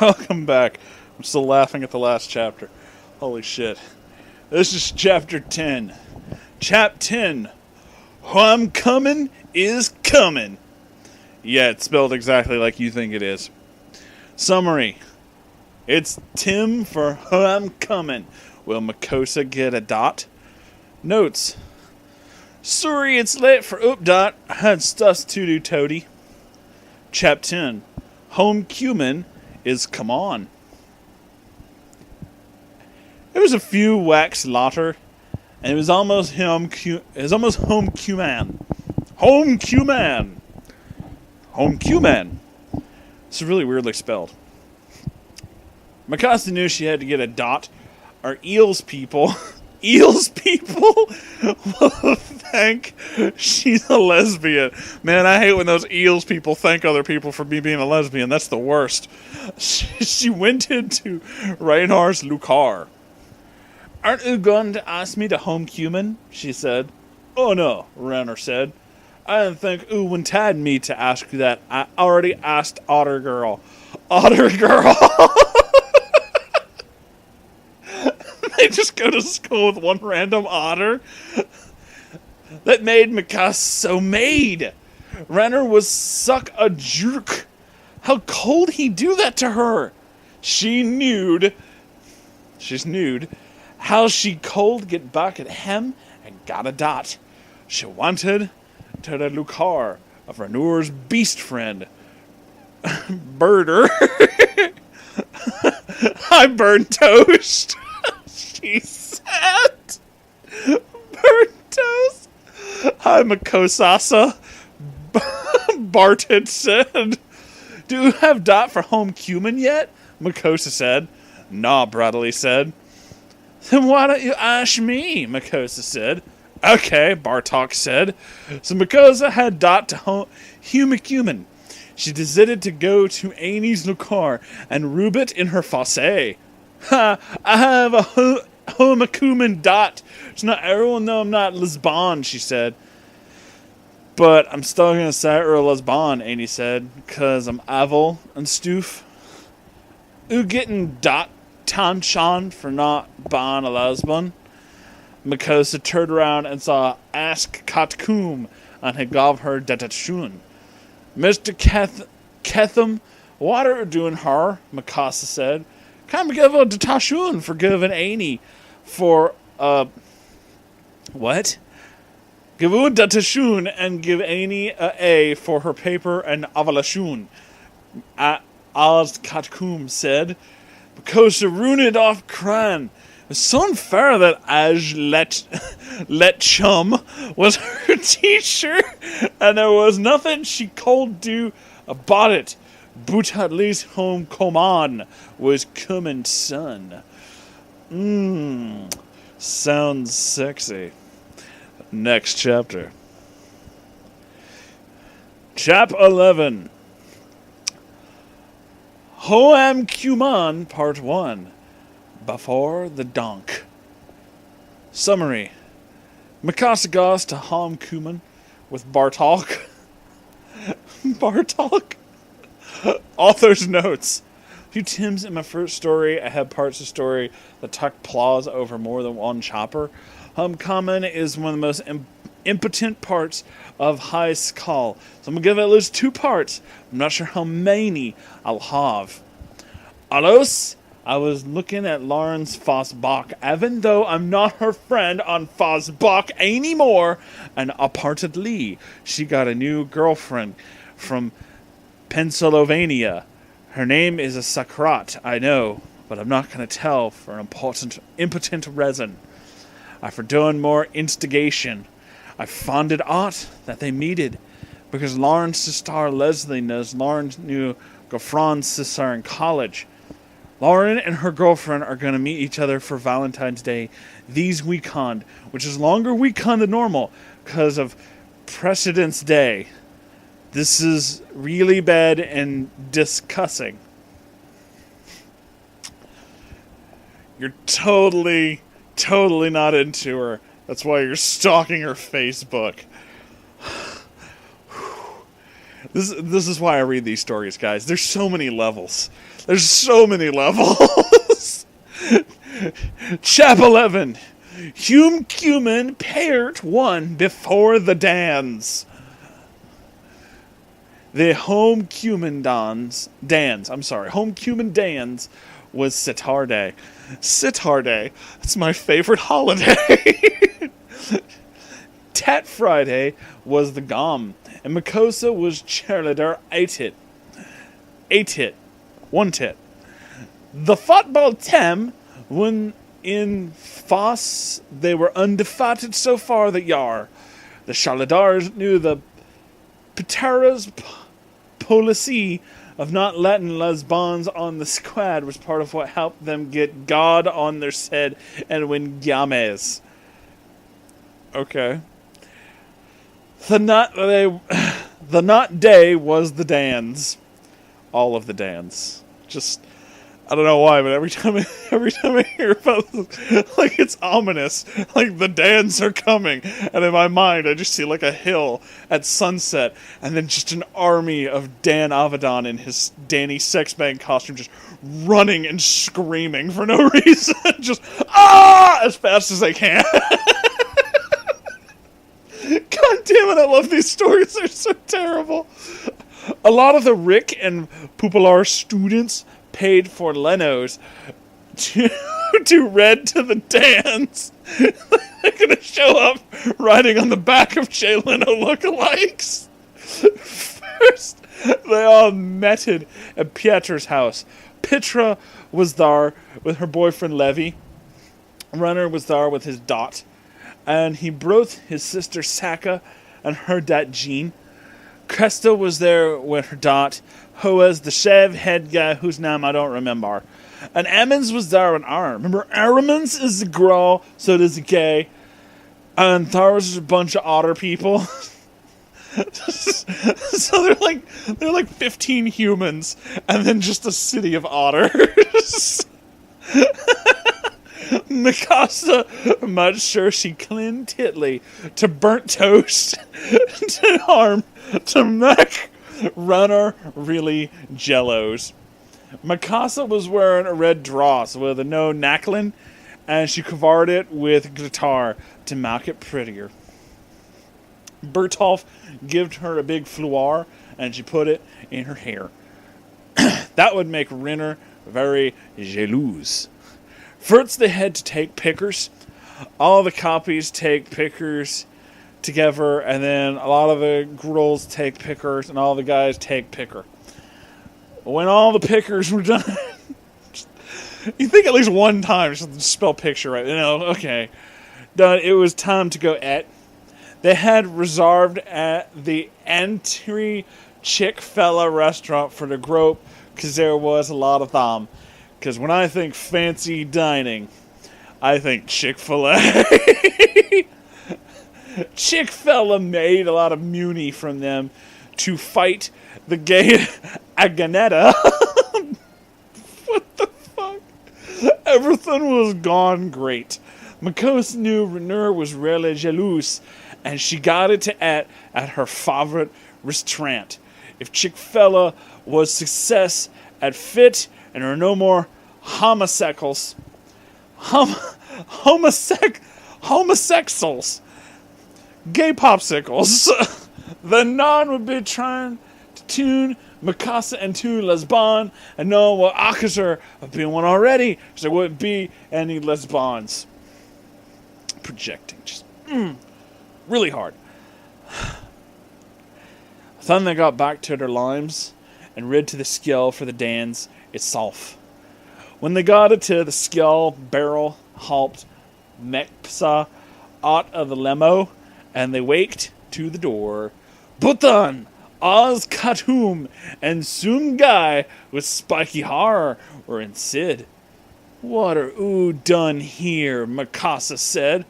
Welcome back. I'm still laughing at the last chapter. Holy shit. This is chapter 10. Chap 10. Homecoming is coming. Yeah, it's spelled exactly like you think it is. Summary. It's Tim for homecoming. Will Makosa get a dot? Notes. Sorry it's late for updot. I had stuff to do, toady. Chap 10. Homecoming is come on. There was a few wax later, and it was almost homecoming. Homecoming. It's really weirdly spelled. Mikasa knew she had to get a dot. Our eels people. Eels people will think she's a lesbian. Man, I hate when those eels people thank other people for me being a lesbian. That's the worst. She went into Reinhardt's Lucar. Aren't you going to ask me to homecoming? She said. Oh no, Renner said. I didn't think you wanted me to ask you that. I already asked Otter Girl. Otter Girl! They just go to school with one random otter. That made Mikasa so made. Renner was suck a jerk. How cold he do that to her? She's nude. How she cold get back at him and got a dot. She wanted to the Lucar of Renur's beast friend. Birder. I burn toast. She said. Burn toast. Hi, Makosasa. Barton said. Do you have dot for homecoming yet? Makosa said. Nah, Bradley said. Then why don't you ask me? Makosa said. Okay, Bartok said. So Makosa had dot to homecoming. She decided to go to Annie's Lucar and rub it in her fosse. Ha! I have a homecoming dot. So not everyone know I'm not lesbian, she said. But I'm still gonna say her a lesbian, Annie said, cause I'm evil and stoof. You getting dot Tanshan for not being a lesbian? Makosa turned around and saw Ask Katkum and he gave her Datachun. Mr. Ketham, what are you doing her? Mikasa said. Come give her Datachun for giving Annie for, what? Give her Datachun and give Annie a for her paper and Avalashun. As Katkum said. Makosa ruined off crying. It's so unfair that let chum was her teacher, and there was nothing she could do about it. But at least home command was coming son. Sounds sexy. Next chapter. Chap 11. Hoam Kuman Part 1. Before the Donk. Summary. Mikasa goes to homecoming with Bartok. Bartok? Author's notes. A few Tims in my first story, I had parts of the story that tuck claws over more than one chopper. Homecoming is one of the most impotent parts of High Scule, so I'm going to give it at least 2 parts. I'm not sure how many I'll have. Alos, I was looking at Lawrence Fosbach, even though I'm not her friend on Fosbach anymore, and apartedly, she got a new girlfriend from Pennsylvania. Her name is a Sakrat, I know, but I'm not going to tell for an impotent reason. For doing more instigation, I found it odd that they meted, because Lauren's sister Leslie knows Lauren's new girlfriend's sister in college. Lauren and her girlfriend are going to meet each other for Valentine's Day these weekend, which is longer weekend than normal because of Precedence Day. This is really bad and discussing. You're totally not into her. That's why you're stalking her Facebook. This is why I read these stories, guys. There's so many levels. There's so many levels. Chap 11. Hume Cumin paired one before the dans. The home cumin dans was Sitar Day. That's my favorite holiday. Tat Friday was the Gom, and Makosa was Cheerleader one tit. The football team, when in Foss, they were undefeated so far that yar. The Charladars knew the Ptera's policy of not letting lesbons on the squad was part of what helped them get God on their head and win games. Okay. The not day was the dans. All of the dans. Just, I don't know why, but every time I hear about this, like, it's ominous. Like, the dans are coming. And in my mind, I just see, like, a hill at sunset, and then just an army of Dan Avedon in his Danny Sexbang costume just running and screaming for no reason. Just, as fast as they can. God damn it, I love these stories. They're so terrible. A lot of the Rick and Pupilar students paid for Lenos to read to the dance. They're going to show up riding on the back of Jay Leno lookalikes. First, they all metted at Pietro's house. Petra was there with her boyfriend Levi. Runner was there with his dot. And he brought his sister Saka and her dad Jean. Cresta was there with her dot. Hoas, the Chev head guy whose name I don't remember. And Emmons was there with Aaron. Remember, Emmons is the girl, so does the gay. And there was a bunch of otter people. So they're like 15 humans, and then just a city of otters. Mikasa made sure she cleaned Titley to burnt toast to harm to make Runner really jellos. Mikasa was wearing a red dress with a no knackling, and she covered it with guitar to make it prettier. Bertolf gave her a big fleur, and she put it in her hair. That would make Renner very jalouse. First, they had to take pickers. All the copies take pickers together, and then a lot of the girls take pickers, and all the guys take picker. When all the pickers were done, you think at least one time, just spell picture right, okay. Done, it was time to go at. They had reserved at the entry Chick-fil-A restaurant for the group, because there was a lot of them. Because when I think fancy dining, I think Chick-fil-A. Chick-fil-A made a lot of muni from them to fight the gay Aganetta. What the fuck? Everything was gone great. Makos knew Renner was really jalouse, and she got it to at her favorite restaurant. If Chick-fil-A was success at fit, and there are no more homosexuals, gay popsicles, then none would be trying to tune Mikasa and two lesbon, and no one will accuse her of being one already, so there wouldn't be any lesbons. Projecting, just really hard. Then they got back to their limes and rid to the Scule for the dance itself. When they got it to the Scule, Barrel helped Mekpsa out of the limo, and they waked to the door. Butan, Oz Khatum, and Sungai with spiky hair were in Sid. What are oo done here? Mikasa said.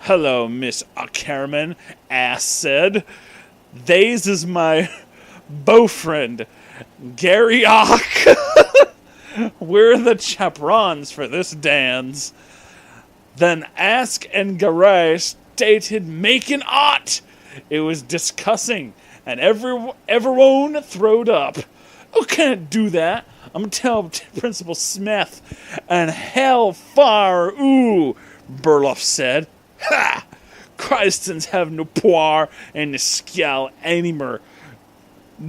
Hello, Miss Ackerman, ass said. These is my beaufriend, Gary Ock. We're the chaperons for this dance. Then Ask and Garay stated making ought. It was discussing and everyone throwed up. I can't do that. I'm gonna tell Principal Smith. And hellfire, ooh, Burloff said. Ha! Christians have no power in the Scule anymore,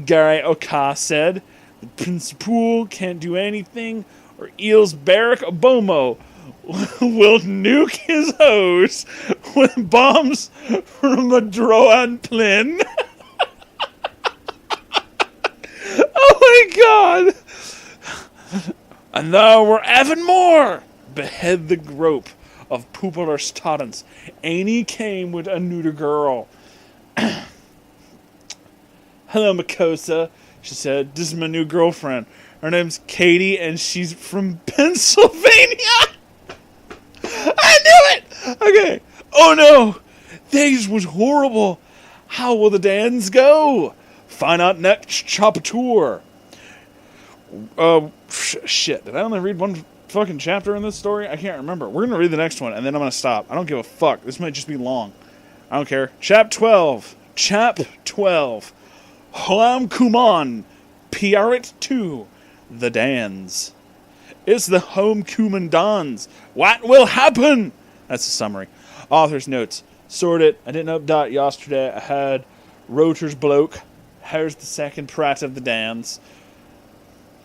Gary Oka said. The Principal can't do anything, or Eels Barack Obama will nuke his hose with bombs from a drone plane. Oh my god! And now we're having more! Behead the grope of popular students. Annie came with a neuter girl. Hello, Makosa, she said. This is my new girlfriend. Her name's Katie, and she's from Pennsylvania! I knew it! Okay. Oh no! These was horrible. How will the Dans go? Find out next chapter. Shit. Did I only read one fucking chapter in this story? I can't remember. We're gonna read the next one, and then I'm gonna stop. I don't give a fuck. This might just be long. I don't care. Chap 12. Chap 12. Hoam Kuman. Piarit 2. The Dans. It's the Home Kuman Dans. What will happen? That's the summary. Author's notes. Sorted. I didn't update yesterday. I had Rotor's bloke. Here's the second prat of the Dans.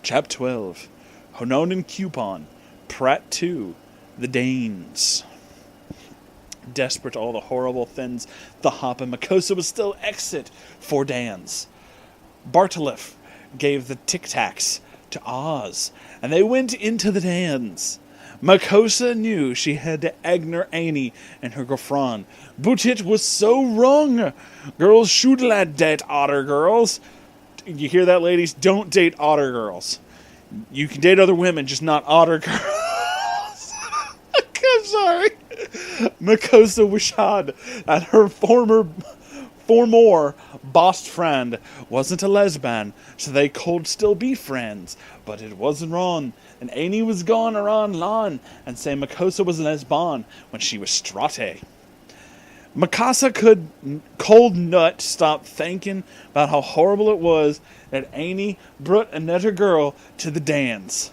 Chap 12. Hononin Coupon. Prat 2. The Danes. Desperate all the horrible things, the Hop and Makosa was still exit for Dans. Bartolef gave the tic-tacs to Oz, and they went into the Dans. Makosa knew she had to ignore Annie and her girlfriend, but it was so wrong. Girls should not date otter girls. You hear that, ladies? Don't date otter girls. You can date other women, just not otter girls. I'm sorry. Makosa wished that her former boss friend wasn't a lesbian, so they could still be friends. But it wasn't wrong, and Annie was gone around lawn and say Makosa was a lesbian when she was strate. Makosa cold nut stop thinking about how horrible it was that Annie brought another girl to the Dans.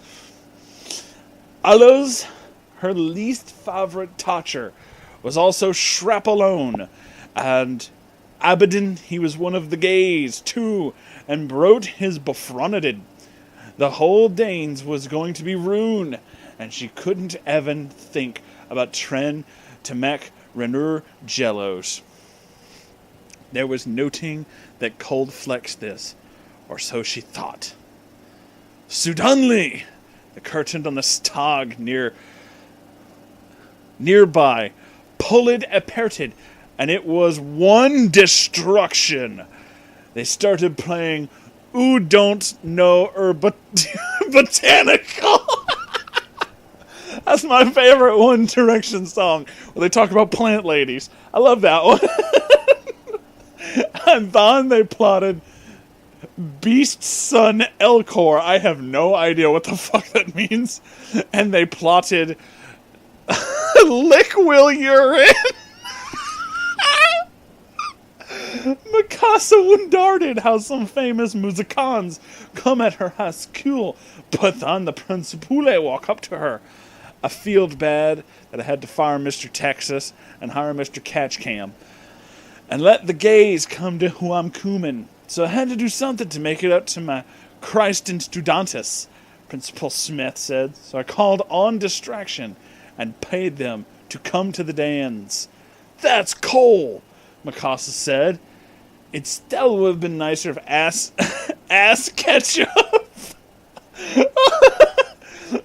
Allows her least favorite toucher was also Shrapalone, and Abaddon, he was one of the gays, too, and broke his befronted. The whole Danes was going to be ruined, and she couldn't even think about trying to make Renur jellos. There was noting that cold flexed this, or so she thought. Suddenly, the curtain on the stag nearby pulled aperted, and it was one destruction. They started playing "Ooh Don't Know or Botanical." That's my favorite One Direction song, where they talk about plant ladies. I love that one. And then they plotted Beast Son Elcor. I have no idea what the fuck that means. And they plotted Lick Will Urine. Mikasa wondered how some famous musicans come at her high school, but then the principale walk up to her. I felt bad that I had to fire Mr. Texas and hire Mr. Catchcam and let the gays come to who I'm cumin. So I had to do something to make it up to my Christ and Studantis, Principal Smith said. So I called on distraction and paid them to come to the Dans. That's coal, Mikasa said. It still would have been nicer if ass ketchup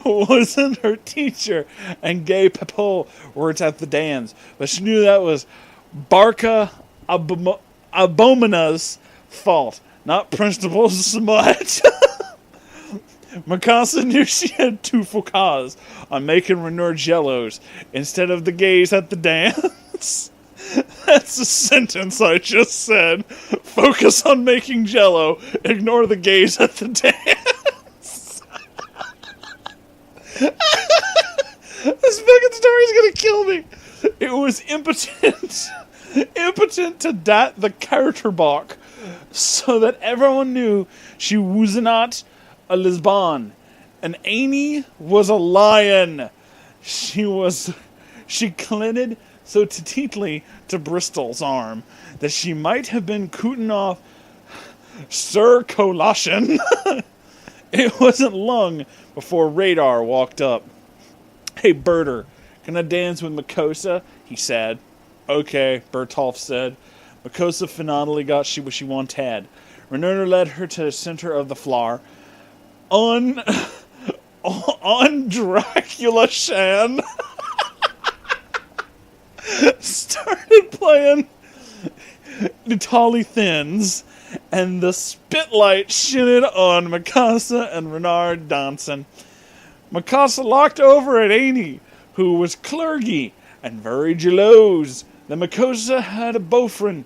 wasn't her teacher and gay Pepo were at the Dans, but she knew that was Barca Abomina's fault, not Principal Smut. Mikasa knew she had two focus on making Renur jellos instead of the gays at the Dans. That's a sentence I just said. Focus on making jello, ignore the gays at the Dans. This fucking story's gonna kill me. It was impotent to dat the character block so that everyone knew she was not a Lisbon. And Annie was a lion. She clinted so tightly to Bristol's arm that she might have been cooting off Sir Colossian. It wasn't long before Radar walked up. "Hey, Berter, can I dance with Makosa?" he said. "Okay," Bertolf said. Makosa finally got what she wanted. Renata led her to the center of the floor. On Dracula Shan started playing Natali Thins, and the spitlight shined on Mikasa and Renard dancing. Mikasa looked over at Annie, who was clergy and very jealous that Mikasa had a boyfriend,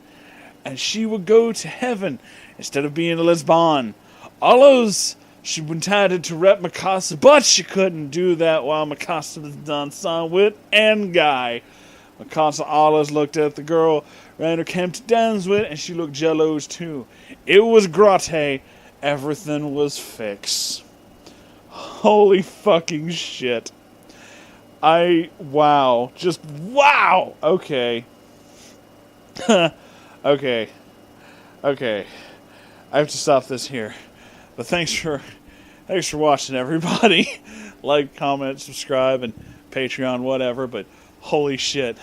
and she would go to heaven instead of being a Lisbon. Always she wanted to rep Mikasa, but she couldn't do that while Mikasa was dancing with N-Guy. Mikasa always looked at the girl Rainer came to dance with, and she looked jealous too. It was grate. Everything was fixed. Holy fucking shit. Wow. Just wow. Okay. Okay. I have to stop this here. But thanks for watching, everybody. Like, comment, subscribe, and Patreon, whatever. But holy shit,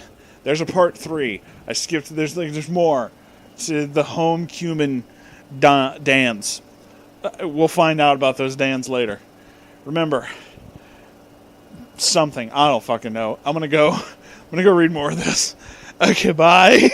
there's a part 3. I skipped. There's more to the home cumin dance. We'll find out about those dans later. Remember, something I don't fucking know. I'm gonna go read more of this. Okay, bye.